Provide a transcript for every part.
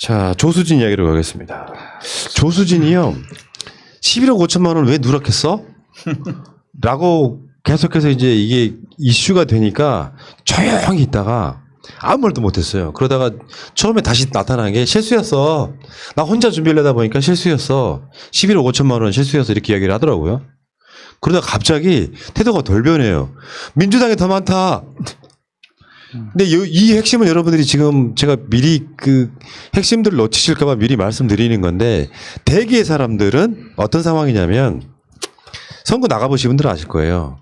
자, 조수진 이야기로 가겠습니다. 조수진이요. 11억 5천만 원 왜 누락했어? 라고 계속해서 이제 이게 이슈가 되니까 조용히 있다가 아무 말도 못했어요. 그러다가 처음에 다시 나타난 게 실수였어. 나 혼자 준비하려다 보니까 실수였어. 11억 5천만 원 실수였어. 이렇게 이야기를 하더라고요. 그러다가 갑자기 태도가 덜 변해요. 민주당이 더 많다. 근데 이 핵심은 여러분들이 지금 제가 미리 그 핵심들을 놓치실까봐 미리 말씀드리는 건데 대개의 사람들은 어떤 상황이냐면 선거 나가보신 분들은 아실 거예요.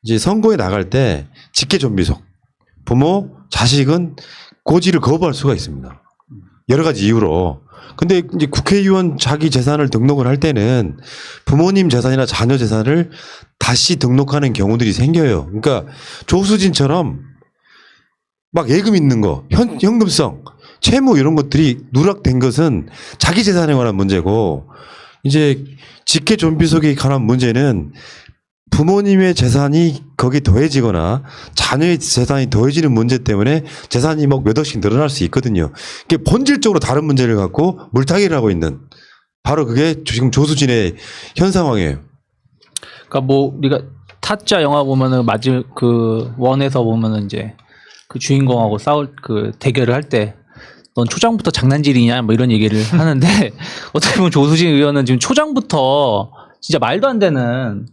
이제 선거에 나갈 때 직계 좀비속 부모, 자식은 고지를 거부할 수가 있습니다. 여러 가지 이유로. 근데 이제 국회의원 자기 재산을 등록을 할 때는 부모님 재산이나 자녀 재산을 다시 등록하는 경우들이 생겨요. 그러니까 조수진처럼 막 예금 있는 거, 현금성, 채무 이런 것들이 누락된 것은 자기 재산에 관한 문제고 이제 직계 좀비속에 관한 문제는 부모님의 재산이 거기 더해지거나 자녀의 재산이 더해지는 문제 때문에 재산이 막 몇 억씩 늘어날 수 있거든요. 이게 본질적으로 다른 문제를 갖고 물타기를 하고 있는 바로 그게 지금 조수진의 현 상황이에요. 그러니까 뭐 우리가 타짜 영화 보면은 그 원에서 보면은 이제 그 주인공하고 싸울 그 대결을 할 때 넌 초장부터 장난질이냐 뭐 이런 얘기를 하는데 어떻게 보면 조수진 의원은 지금 초장부터 진짜 말도 안 되는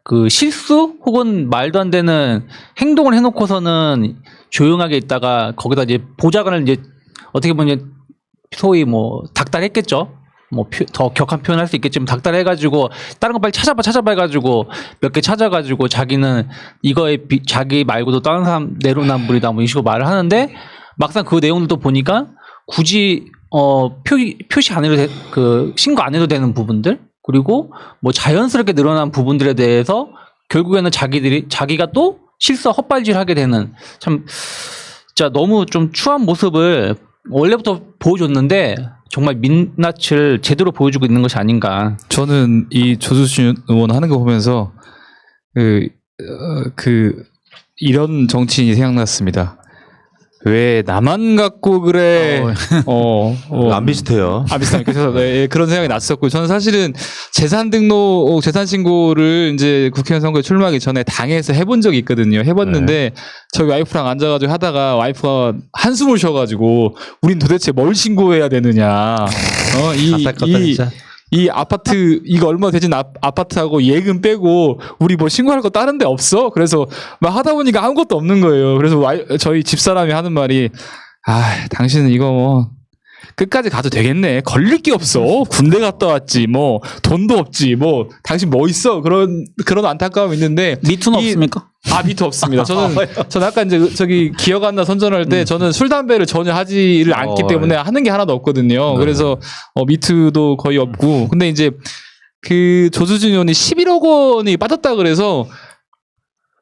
그 실수 혹은 말도 안 되는 행동을 해놓고서는 조용하게 있다가 거기다 이제 보좌관을 이제 어떻게 보면 이제 소위 뭐 닥달했겠죠. 뭐 더 격한 표현할 수 있겠지만 닥달해가지고 다른 거 빨리 찾아봐 해가지고 몇 개 찾아가지고 자기는 이거에 자기 말고도 다른 사람 내로남불이다 뭐 이런 식으로 말을 하는데 막상 그 내용들도 보니까 굳이 표시 안 해도 그 신고 안 해도 되는 부분들 그리고 뭐 자연스럽게 늘어난 부분들에 대해서 결국에는 자기가 또 실수 헛발질하게 되는 참 진짜 너무 좀 추한 모습을 원래부터 보여줬는데 정말 민낯을 제대로 보여주고 있는 것이 아닌가. 저는 이 조수진 의원 하는 거 보면서 이런 정치인이 생각났습니다. 왜 나만 갖고 그래? 안 비슷해요. 안 비슷합니까? 그래서 그런 생각이 났었고, 저는 사실은 재산 등록, 재산 신고를 이제 국회의원 선거에 출마하기 전에 당에서 해본 적이 있거든요. 해봤는데 저희 와이프랑 앉아가지고 하다가 와이프가 한숨을 쉬어가지고, 우린 도대체 뭘 신고해야 되느냐? 이 아파트 이거 얼마 되진 아파트하고 예금 빼고 우리 뭐 신고할 거 다른 데 없어? 그래서 막 하다 보니까 아무것도 없는 거예요. 그래서 저희 집사람이 하는 말이 당신은 이거 뭐 끝까지 가도 되겠네. 걸릴 게 없어. 군대 갔다 왔지. 뭐 돈도 없지. 뭐 당신 뭐 있어? 그런 안타까움이 있는데 미투는 없습니까? 미투 없습니다. 저는 아까 이제 저기 기억 안 나 선전할 때 저는 술 담배를 전혀 하지를 않기 때문에 하는 게 하나도 없거든요. 그래서 미투도 거의 없고. 근데 이제 그 조수진 의원이 11억 원이 빠졌다 그래서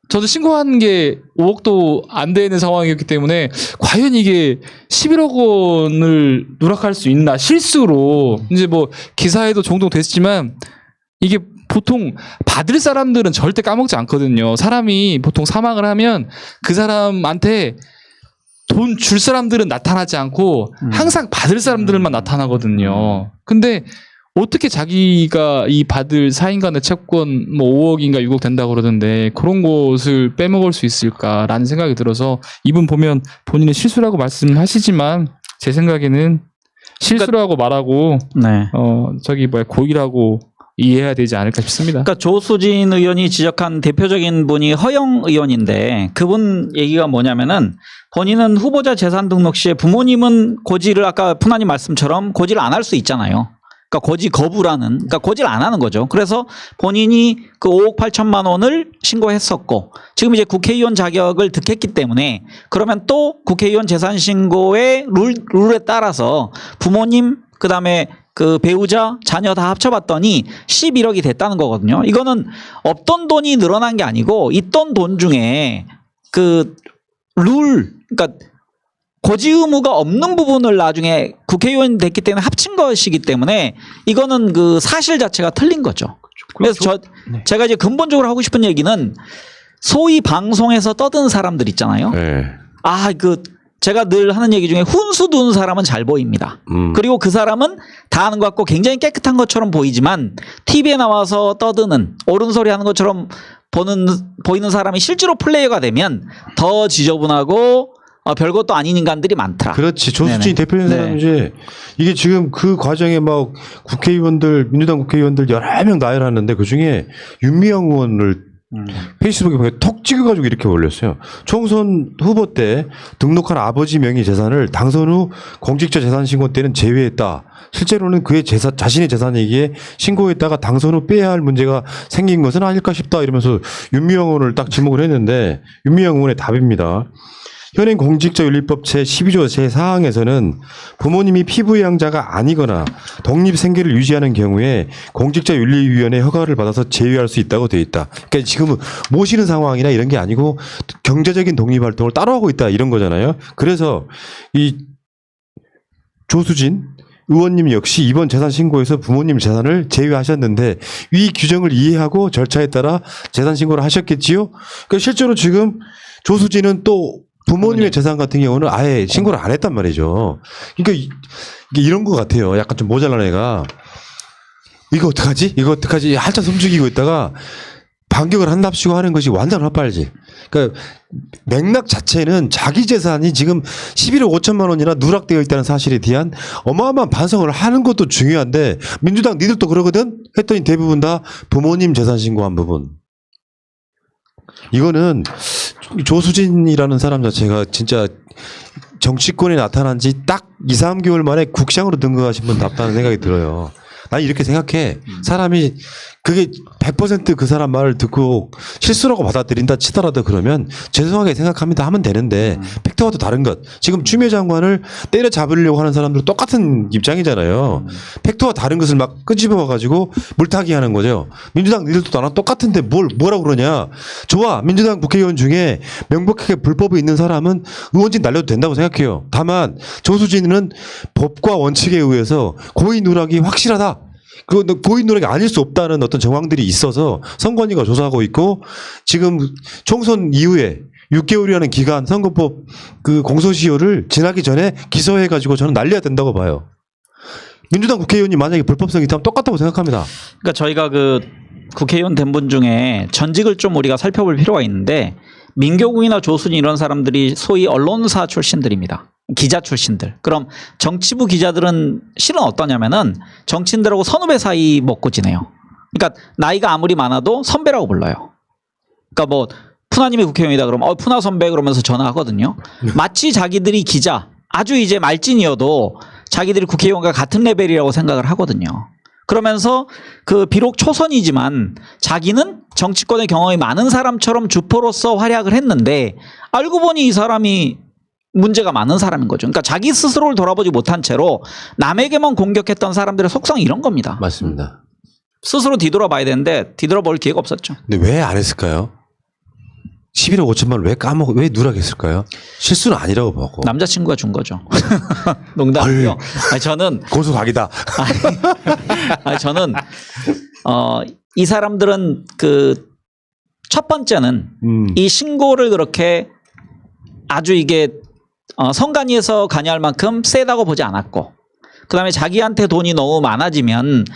저도 신고한 게 5억도 안 되는 상황이었기 때문에 과연 이게 11억 원을 누락할 수 있나 실수로 이제 뭐 기사에도 종종 됐지만 이게 보통 받을 사람들은 절대 까먹지 않거든요. 사람이 보통 사망을 하면 그 사람한테 돈 줄 사람들은 나타나지 않고 항상 받을 사람들만 나타나거든요. 근데 어떻게 자기가 이 받을 4인간의 채권 뭐 5억인가 6억 된다고 그러던데 그런 것을 빼먹을 수 있을까라는 생각이 들어서 이분 보면 본인의 실수라고 말씀하시지만 제 생각에는 실수라고 말하고 고의라고 이해해야 되지 않을까 싶습니다. 그러니까 조수진 의원이 지적한 대표적인 분이 허영 의원인데 그분 얘기가 뭐냐면은 본인은 후보자 재산 등록 시에 부모님은 고지를 아까 푸나님 말씀처럼 고지를 안 할 수 있잖아요. 그러니까 고지 거부라는, 그러니까 고지를 안 하는 거죠. 그래서 본인이 그 5억 8천만 원을 신고했었고 지금 이제 국회의원 자격을 득했기 때문에 그러면 또 국회의원 재산 신고의 룰에 따라서 부모님 그다음에 그 배우자, 자녀 다 합쳐봤더니 11억이 됐다는 거거든요. 이거는 없던 돈이 늘어난 게 아니고 있던 돈 중에 그러니까 고지 의무가 없는 부분을 나중에 국회의원이 됐기 때문에 합친 것이기 때문에 이거는 그 사실 자체가 틀린 거죠. 그래서 제가 이제 근본적으로 하고 싶은 얘기는 소위 방송에서 떠든 사람들 있잖아요. 제가 늘 하는 얘기 중에 훈수 두는 사람은 잘 보입니다. 그리고 그 사람은 다 아는 것 같고 굉장히 깨끗한 것처럼 보이지만 TV에 나와서 떠드는 옳은 소리 하는 것처럼 보이는 사람이 실제로 플레이어가 되면 더 지저분하고 별것도 아닌 인간들이 많더라. 그렇지. 조수진이 네네. 대표된 네. 사람이지. 이게 지금 그 과정에 막 국회의원들, 민주당 국회의원들 여러 명 나열하는데 그 중에 윤미향 의원을 페이스북에 보니까 톡 찍어가지고 이렇게 올렸어요. 총선 후보 때 등록한 아버지 명의 재산을 당선 후 공직자 재산 신고 때는 제외했다. 실제로는 그의 자신의 재산이기에 신고했다가 당선 후 빼야 할 문제가 생긴 것은 아닐까 싶다. 이러면서 윤미향 의원을 딱 지목을 했는데 윤미향 의원의 답입니다. 현행 공직자윤리법 제12조 제4항에서는 부모님이 피부양자가 아니거나 독립생계를 유지하는 경우에 공직자윤리위원회 허가를 받아서 제외할 수 있다고 되어 있다. 그러니까 지금은 모시는 상황이나 이런 게 아니고 경제적인 독립활동을 따로 하고 있다 이런 거잖아요. 그래서 이 조수진 의원님 역시 이번 재산 신고에서 부모님 재산을 제외하셨는데 이 규정을 이해하고 절차에 따라 재산 신고를 하셨겠지요. 그러니까 실제로 지금 조수진은 또 부모님의 재산 같은 경우는 아예 신고를 안 했단 말이죠. 그러니까 이게 이런 것 같아요. 약간 좀 모자란 애가 이거 어떡하지? 이거 어떡하지? 한참 숨죽이고 있다가 반격을 한답시고 하는 것이 완전 헛발질. 그러니까 맥락 자체는 자기 재산이 지금 11억 5천만 원이나 누락되어 있다는 사실에 대한 어마어마한 반성을 하는 것도 중요한데 민주당 니들도 그러거든? 했더니 대부분 다 부모님 재산 신고한 부분. 이거는 조수진이라는 사람 자체가 진짜 정치권에 나타난 지 딱 2, 3개월 만에 국장으로 등극하신 분 답다는 생각이 들어요. 난 이렇게 생각해. 사람이 그게 100% 그 사람 말을 듣고 실수라고 받아들인다 치더라도 그러면 죄송하게 생각합니다 하면 되는데 팩트와도 다른 것. 지금 추미애 장관을 때려잡으려고 하는 사람들 똑같은 입장이잖아요. 팩트와 다른 것을 막 끄집어 가지고 물타기 하는 거죠. 민주당 니들도 나랑 똑같은데 뭐라고 그러냐. 좋아. 민주당 국회의원 중에 명백하게 불법이 있는 사람은 의원직 날려도 된다고 생각해요. 다만 조수진은 법과 원칙에 의해서 고의 누락이 확실하다. 그 고의 누락이 아닐 수 없다는 어떤 정황들이 있어서 선관위가 조사하고 있고 지금 총선 이후에 6개월이라는 기간 선거법 그 공소시효를 지나기 전에 기소해가지고 저는 날려야 된다고 봐요. 민주당 국회의원이 만약에 불법성이 있다면 똑같다고 생각합니다. 그러니까 저희가 그 국회의원 된 분 중에 전직을 좀 우리가 살펴볼 필요가 있는데 민교국이나 조순이 이런 사람들이 소위 언론사 출신들입니다. 기자 출신들. 그럼 정치부 기자들은 실은 어떠냐면은 정치인들하고 선후배 사이 먹고 지내요. 그러니까 나이가 아무리 많아도 선배라고 불러요. 그러니까 뭐 푸나님이 국회의원이다 그러면 푸나 선배 그러면서 전화하거든요. 마치 자기들이 기자 아주 이제 말진이어도 자기들이 국회의원과 같은 레벨이라고 생각을 하거든요. 그러면서 그 비록 초선이지만 자기는 정치권의 경험이 많은 사람처럼 주포로서 활약을 했는데 알고 보니 이 사람이 문제가 많은 사람인 거죠. 그러니까 자기 스스로를 돌아보지 못한 채로 남에게만 공격했던 사람들의 속성이 이런 겁니다. 맞습니다. 스스로 뒤돌아봐야 되는데 뒤돌아볼 기회가 없었죠. 근데 왜 안 했을까요? 11억 5천만 원 왜 누락했을까요? 실수는 아니라고 보고. 남자친구가 준 거죠. 농담이요. 아니, 저는 고소 각이다. 아니, 저는 이 사람들은 그 첫 번째는 이 신고를 그렇게 아주 이게 선관위에서 관여할 만큼 세다고 보지 않았고, 그다음에 자기한테 돈이 너무 많아지면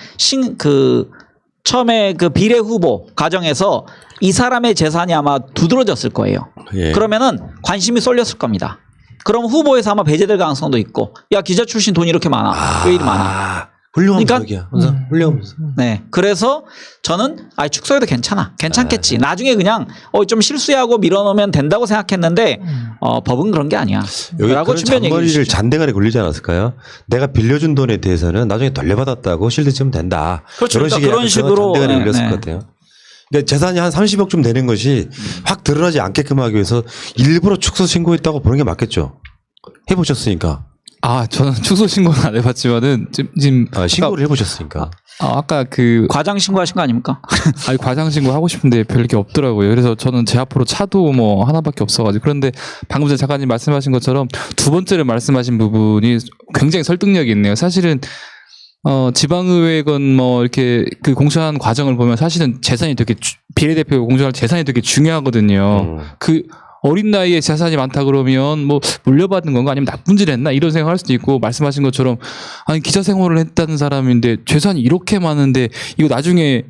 처음에 그 비례 후보 과정에서 이 사람의 재산이 아마 두드러졌을 거예요. 예. 그러면은 관심이 쏠렸을 겁니다. 그럼 후보에서 아마 배제될 가능성도 있고, 야 기자 출신 돈이 이렇게 많아, 왜 이리 많아? 훌륭한 그러니까 분석이야. 훌륭한 분석. 네, 그래서 저는 축소해도 괜찮겠지. 나중에 그냥 좀 실수하고 밀어넣으면 된다고 생각했는데 법은 그런 게 아니야. 여기 라고 그런 측면 얘기해 잔머리를 주시죠. 잔대가리 굴리지 않았을까요? 내가 빌려준 돈에 대해서는 나중에 돌려받았다고 실드 치면 된다. 그렇죠. 이런 식의 그런 약간 식으로, 잔대가리 네, 굴렸을 네. 것 같아요. 그러니까 재산이 한 30억쯤 되는 것이 확 드러나지 않게끔 하기 위해서 일부러 축소 신고했다고 보는 게 맞겠죠. 해보셨으니까. 저는 축소 신고는 안 해봤지만은 지금 신고를 해보셨으니까. 아까 그 과장 신고하신 거 아닙니까? 아니 과장 신고 하고 싶은데 별 게 없더라고요. 그래서 저는 제 앞으로 차도 뭐 하나밖에 없어가지고. 그런데 방금 전에 작가님 말씀하신 것처럼 두 번째로 말씀하신 부분이 굉장히 설득력이 있네요. 사실은 지방의회건 뭐 이렇게 그 공천한 과정을 보면 사실은 재산이 되게 비례대표 공천할 재산이 되게 중요하거든요. 그 어린 나이에 재산이 많다 그러면 뭐 물려받은 건가 아니면 나쁜 짓 했나 이런 생각할 수도 있고 말씀하신 것처럼 아니 기자 생활을 했다는 사람인데 재산이 이렇게 많은데 이거 나중에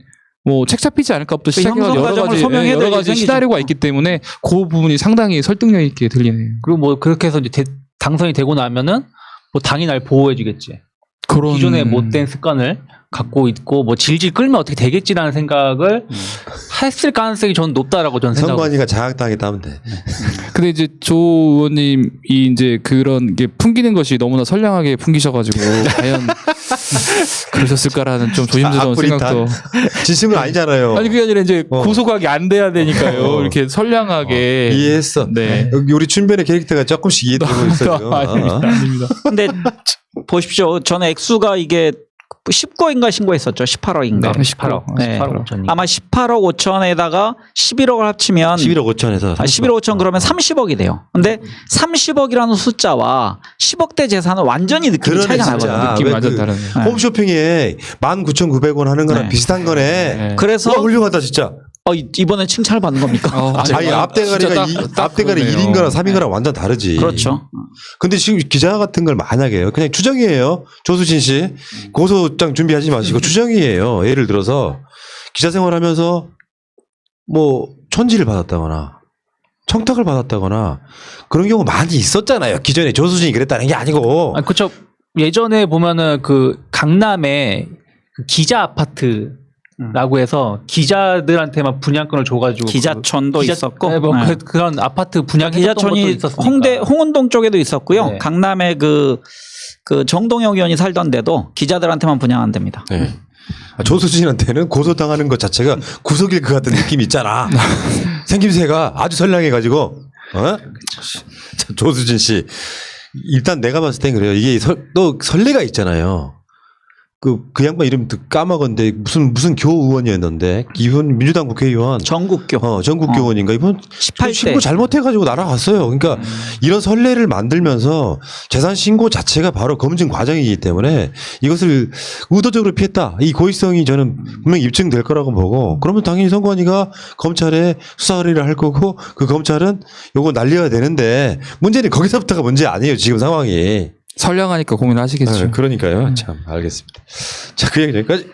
뭐 책 잡히지 않을까부터 시작해서 형성 과정을 소명해야 여러 될 가지 일이 시나리오가 생기죠. 있기 때문에 그 부분이 상당히 설득력 있게 들리네요. 그리고 뭐 그렇게 해서 이제 당선이 되고 나면은 뭐 당이 날 보호해주겠지. 그런 기존의 못된 습관을 갖고 있고 뭐 질질 끌면 어떻게 되겠지라는 생각을 했을 가능성이 저는 높다라고 저는 생각합니다. 선관위가 장악당했다 하면 돼. 근데 이제 조 의원님이 이제 그런 게 풍기는 것이 너무나 선량하게 풍기셔가지고 과연 그러셨을까라는 좀 조심스러운 악플이 생각도. 진심은 아니잖아요. 아니 그게 아니라 이제 어. 고소각이 안 돼야 되니까요. 어. 이렇게 선량하게. 이해했어. 네. 여기 우리 춘변의 캐릭터가 조금씩 이해되고 있어 지금. 아닙니다. 아닙니다. 근데 보십시오. 저는 액수가 이게 19인가 신고했었죠. 18억인가. 네. 18억. 네. 18억 5천이. 아마 18억 5천에다가 11억을 합치면 11억 5천에서 11억 5천 그러면 30억이 돼요. 근데 30억이라는 숫자와 10억대 재산은 완전히 느낌이 그러네, 차이가 진짜. 나거든요. 느낌이 왜 완전 그 다르네요. 네. 홈쇼핑에 19,900원 하는 거랑 네. 비슷한 거네. 네. 그래서 와, 훌륭하다 진짜. 이번에 칭찬을 받는 겁니까? 아니 앞대가리가 앞대가리 1인거나 3인거나 완전 다르지. 그렇죠. 근데 지금 기자 같은 걸 만약에 해요. 그냥 추정이에요. 조수진 씨 고소장 준비하지 마시고 추정이에요. 예를 들어서 기자 생활하면서 뭐 천지를 받았다거나 청탁을 받았다거나 그런 경우 많이 있었잖아요. 기존에 조수진이 그랬다는 게 아니고. 아, 그쵸. 예전에 보면은 그 강남에 그 기자 아파트라고 해서 기자들한테만 분양권을 줘가지고 기자촌도 있었고. 네, 뭐 네. 그런 아파트 분양했던 것도 기자촌이 있었으니까. 홍은동 쪽에도 있었고요. 네. 강남에 그 정동영 의원이 살던 데도 기자들한테만 분양한답니다. 네. 조수진한테는 고소당하는 것 자체가 구속일 것 같은 느낌이 있잖아. 생김새가 아주 선량해가지고. 어? 자, 조수진 씨. 일단 내가 봤을 땐 그래요. 이게 또 선례가 있잖아요. 그 양반 이름도 까먹었는데 무슨 교 의원이었는데 이분 민주당 국회의원 전국교. 전국 교원인가 이분 18대. 신고 잘못해가지고 날아갔어요. 그러니까 이런 선례를 만들면서 재산 신고 자체가 바로 검증 과정이기 때문에 이것을 의도적으로 피했다. 이 고의성이 저는 분명히 입증될 거라고 보고 그러면 당연히 선관위가 검찰에 수사 의뢰를 할 거고 그 검찰은 요거 날려야 되는데 문제는 거기서부터가 문제 아니에요. 지금 상황이. 선량하니까 고민하시겠죠. 그러니까요. 참 알겠습니다. 자, 그 얘기 여기까지.